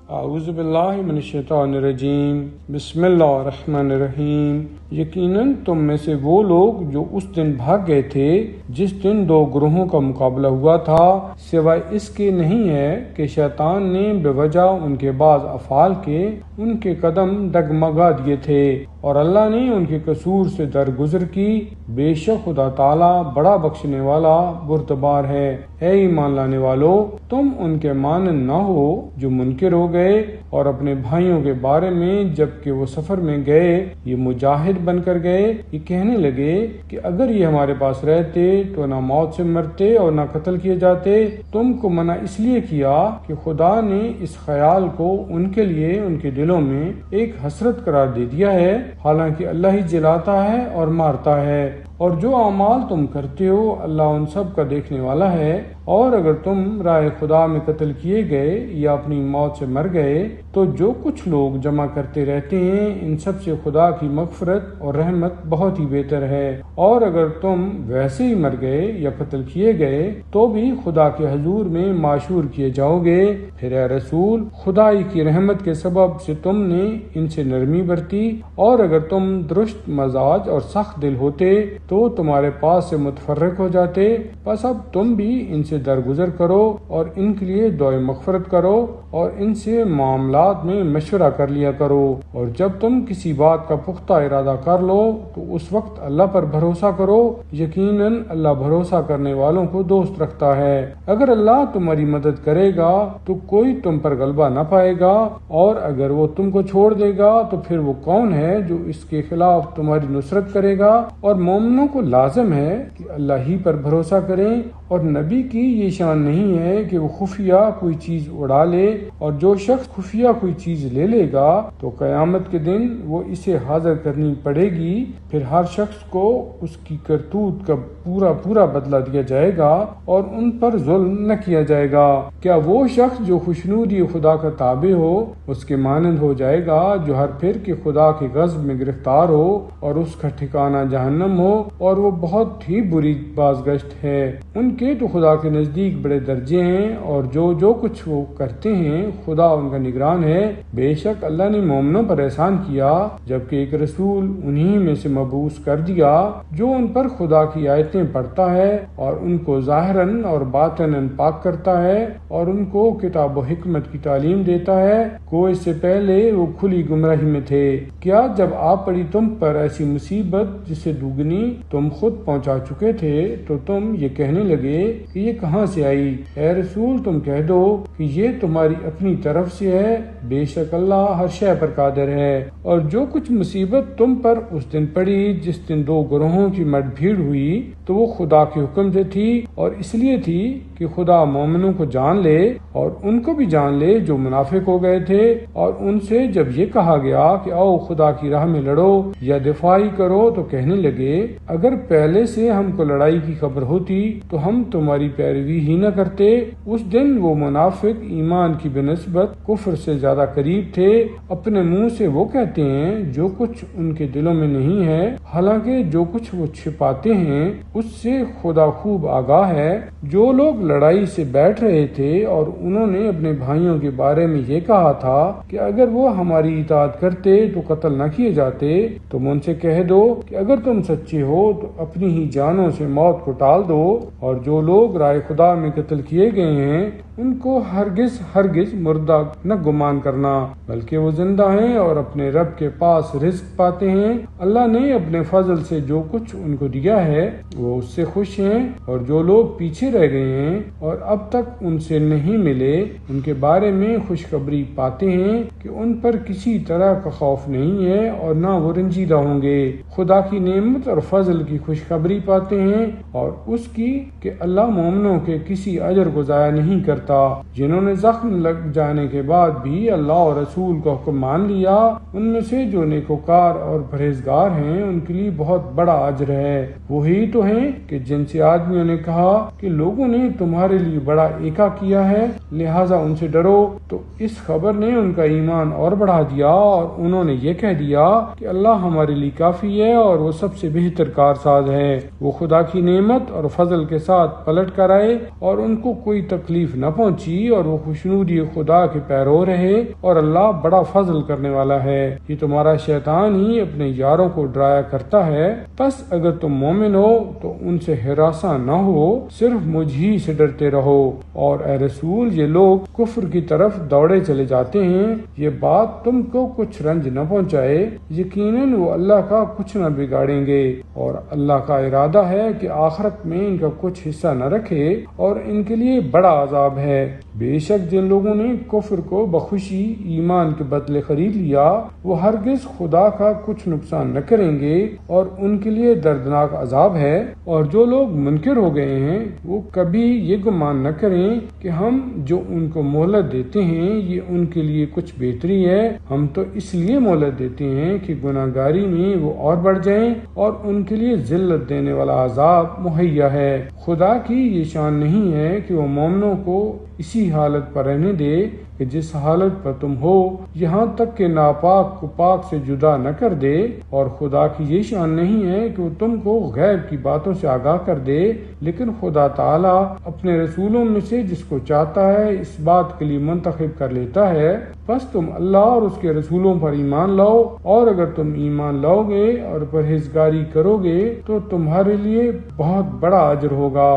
اعوذ باللہ من الشیطان الرجیم، بسم اللہ الرحمن الرحیم۔ یقیناً تم میں سے وہ لوگ جو اس دن بھاگ گئے تھے جس دن دو گروہوں کا مقابلہ ہوا تھا، سوائے اس کے نہیں ہے کہ شیطان نے بے وجہ ان کے بعض افعال کے ان کے قدم ڈگمگا دیے تھے اور اللہ نے ان کے قصور سے درگزر کی۔ بے شک خدا تعالیٰ بڑا بخشنے والا بردبار ہے۔ اے ایمان لانے والو، تم ان کے مانند نہ ہو جو منکر ہو گئے اور اپنے بھائیوں کے بارے میں جب کہ وہ سفر میں گئے یہ مجاہد بن کر گئے، یہ کہنے لگے کہ اگر یہ ہمارے پاس رہتے تو نہ موت سے مرتے اور نہ قتل کیے جاتے۔ تم کو منع اس لیے کیا کہ خدا نے اس خیال کو ان کے لیے ان کے دلوں میں ایک حسرت قرار دے دیا ہے، حالانکہ اللہ ہی جلاتا ہے اور مارتا ہے، اور جو اعمال تم کرتے ہو اللہ ان سب کا دیکھنے والا ہے۔ اور اگر تم راہ خدا میں قتل کیے گئے یا اپنی موت سے مر گئے تو جو کچھ لوگ جمع کرتے رہتے ہیں ان سب سے خدا کی مغفرت اور رحمت بہت ہی بہتر ہے۔ اور اگر تم ویسے ہی مر گئے یا قتل کیے گئے تو بھی خدا کے حضور میں معشور کیے جاؤ گے۔ پھر اے رسول، خدائی کی رحمت کے سبب سے تم نے ان سے نرمی برتی، اور اگر تم درست مزاج اور سخت دل ہوتے تو تمہارے پاس سے متفرق ہو جاتے۔ بس اب تم بھی ان سے درگزر کرو اور ان کے لیے دعائے مغفرت کرو اور ان سے معاملات میں مشورہ کر لیا کرو، اور جب تم کسی بات کا پختہ ارادہ کر لو تو اس وقت اللہ پر بھروسہ کرو، یقیناً اللہ بھروسہ کرنے والوں کو دوست رکھتا ہے۔ اگر اللہ تمہاری مدد کرے گا تو کوئی تم پر غلبہ نہ پائے گا، اور اگر وہ تم کو چھوڑ دے گا تو پھر وہ کون ہے جو اس کے خلاف تمہاری نصرت کرے گا؟ اور مومنوں کو لازم ہے کہ اللہ ہی پر بھروسہ کریں، اور نبی کی یہ شان نہیں ہے کہ وہ خفیہ کوئی چیز اڑا لے، اور جو شخص خفیہ کوئی چیز لے لے گا تو قیامت کے دن وہ اسے حاضر کرنی پڑے گی، پھر ہر شخص کو اس کی کرتوت کا پورا بدلہ دیا جائے گا اور ان پر ظلم نہ کیا جائے گا۔ کیا وہ شخص جو خوشنودی خدا کا تابع ہو اس کے مانند ہو جائے گا جو ہر پھر کے خدا کے غضب میں گرفتار ہو اور اس کا ٹھکانہ جہنم ہو اور وہ بہت ہی بری بازگشت ہے؟ ان کے تو خدا کے نزدیک بڑے درجے ہیں، اور جو کچھ وہ کرتے ہیں خدا ان کا نگران ہے۔ بے شک اللہ نے مومنوں پر احسان کیا جبکہ ایک رسول انہی میں سے مبعوث کر دیا جو ان پر خدا کی آیتیں پڑھتا ہے اور ان کو ظاہراً اور باطناً پاک کرتا ہے اور ان کو کتاب و حکمت کی تعلیم دیتا ہے۔ کو اس سے پہلے وہ کھلی گمراہی میں تھے۔ کیا جب آ پڑی تم پر ایسی مصیبت جسے دوگنی تم خود پہنچا چکے تھے تو تم یہ کہنے لگے کہ یہ کہاں سے آئی؟ اے رسول تم کہہ دو کہ یہ تمہاری اپنی طرف سے ہے، بے شک اللہ ہر شے پر قادر ہے۔ اور جو کچھ مصیبت تم پر اس دن پڑی جس دن دو گروہوں کی مٹ بھیڑ ہوئی تو وہ خدا کے حکم سے تھی، اور اس لیے تھی کہ خدا مومنوں کو جان لے اور ان کو بھی جان لے جو منافق ہو گئے تھے۔ اور ان سے جب یہ کہا گیا کہ آؤ خدا کی راہ میں لڑو یا دفاعی کرو تو کہنے لگے اگر پہلے سے ہم کو لڑائی کی خبر ہوتی تو ہم تمہاری پیروی ہی نہ کرتے۔ اس دن وہ منافق ایمان کی بنسبت کفر سے زیادہ قریب تھے۔ اپنے منہ سے وہ کہتے ہیں جو کچھ ان کے دلوں میں نہیں ہے، حالانکہ جو کچھ وہ چھپاتے ہیں اس سے خدا خوب آگاہ ہے۔ جو لوگ لڑائی سے بیٹھ رہے تھے اور انہوں نے اپنے بھائیوں کے بارے میں یہ کہا تھا کہ اگر وہ ہماری اطاعت کرتے تو قتل نہ کیے جاتے، تم ان سے کہہ دو کہ اگر تم سچے ہو تو اپنی ہی جانوں سے موت کو ٹال دو، اور جو لوگ رائے خدا میں قتل کیے گئے ہیں ان کو ہرگز مردہ نہ گمان کرنا، بلکہ وہ زندہ ہیں اور اپنے رب کے پاس رزق پاتے ہیں۔ اللہ نے اپنے فضل سے جو کچھ ان کو دیا ہے وہ اس سے خوش ہیں، اور جو لوگ پیچھے رہ گئے ہیں اور اب تک ان سے نہیں ملے ان کے بارے میں خوشخبری پاتے ہیں کہ ان پر کسی طرح کا خوف نہیں ہے اور نہ وہ رنجیدہ ہوں گے۔ خدا کی نعمت اور فضل کی خوشخبری پاتے ہیں اور اس کی کہ اللہ مومنوں کے کسی اجر کو ضائع نہیں کرتا۔ جنہوں نے زخم لگ جانے کے بعد بھی اللہ اور رسول کا حکم مان لیا ان میں سے جو نیکوکار اور پرہیزگار ہیں ان کے لیے بہت بڑا اجر ہے۔ وہی تو ہیں کہ جن سے آدمیوں نے کہا کہ لوگوں نے تم تمہارے لیے بڑا ایکا کیا ہے، لہٰذا ان سے ڈرو۔ تو اس خبر نے ان کا ایمان اور بڑھا دیا اور انہوں نے یہ کہہ دیا کہ اللہ ہمارے لیے کافی ہے اور وہ سب سے بہتر کارساز ہے۔ وہ خدا کی نعمت اور فضل کے ساتھ پلٹ کر آئے اور ان کو کوئی تکلیف نہ پہنچی اور وہ خوشنودی خدا کے پیرو رہے، اور اللہ بڑا فضل کرنے والا ہے۔ یہ تمہارا شیطان ہی اپنے یاروں کو ڈرایا کرتا ہے، پس اگر تم مومن ہو تو ان سے ہراساں نہ ہو، صرف مجھ ہی سے ڈرتے رہو۔ اور اے رسول، یہ لوگ کفر کی طرف دوڑے چلے جاتے ہیں، یہ بات تم کو کچھ رنج نہ پہنچائے، یقیناً وہ اللہ کا کچھ نہ بگاڑیں گے، اور اللہ کا ارادہ ہے کہ آخرت میں ان کا کچھ حصہ نہ رکھے اور ان کے لیے بڑا عذاب ہے۔ بے شک جن لوگوں نے کفر کو بخوشی ایمان کے بدلے خرید لیا، وہ ہرگز خدا کا کچھ نقصان نہ کریں گے اور ان کے لیے دردناک عذاب ہے۔ اور جو لوگ منکر ہو گئے ہیں وہ کبھی یہ گمان نہ کریں کہ ہم جو ان کو مہلت دیتے ہیں یہ ان کے لیے کچھ بہتری ہے، ہم تو اس لیے مہلت دیتے ہیں کہ گناہ گاری میں وہ اور بڑھ جائیں اور ان کے لیے ذلت دینے والا عذاب مہیا ہے۔ خدا کی یہ شان نہیں ہے کہ وہ مومنوں کو اسی حالت پر رہنے دے کہ جس حالت پر تم ہو، یہاں تک کہ ناپاک کو پاک سے جدا نہ کر دے، اور خدا کی یہ شان نہیں ہے کہ وہ تم کو غیب کی باتوں سے آگاہ کر دے، لیکن خدا تعالیٰ اپنے رسولوں میں سے جس کو چاہتا ہے اس بات کے لیے منتخب کر لیتا ہے۔ بس تم اللہ اور اس کے رسولوں پر ایمان لاؤ، اور اگر تم ایمان لاؤ گے اور پرہیزگاری کرو گے تو تمہارے لیے بہت بڑا اجر ہوگا۔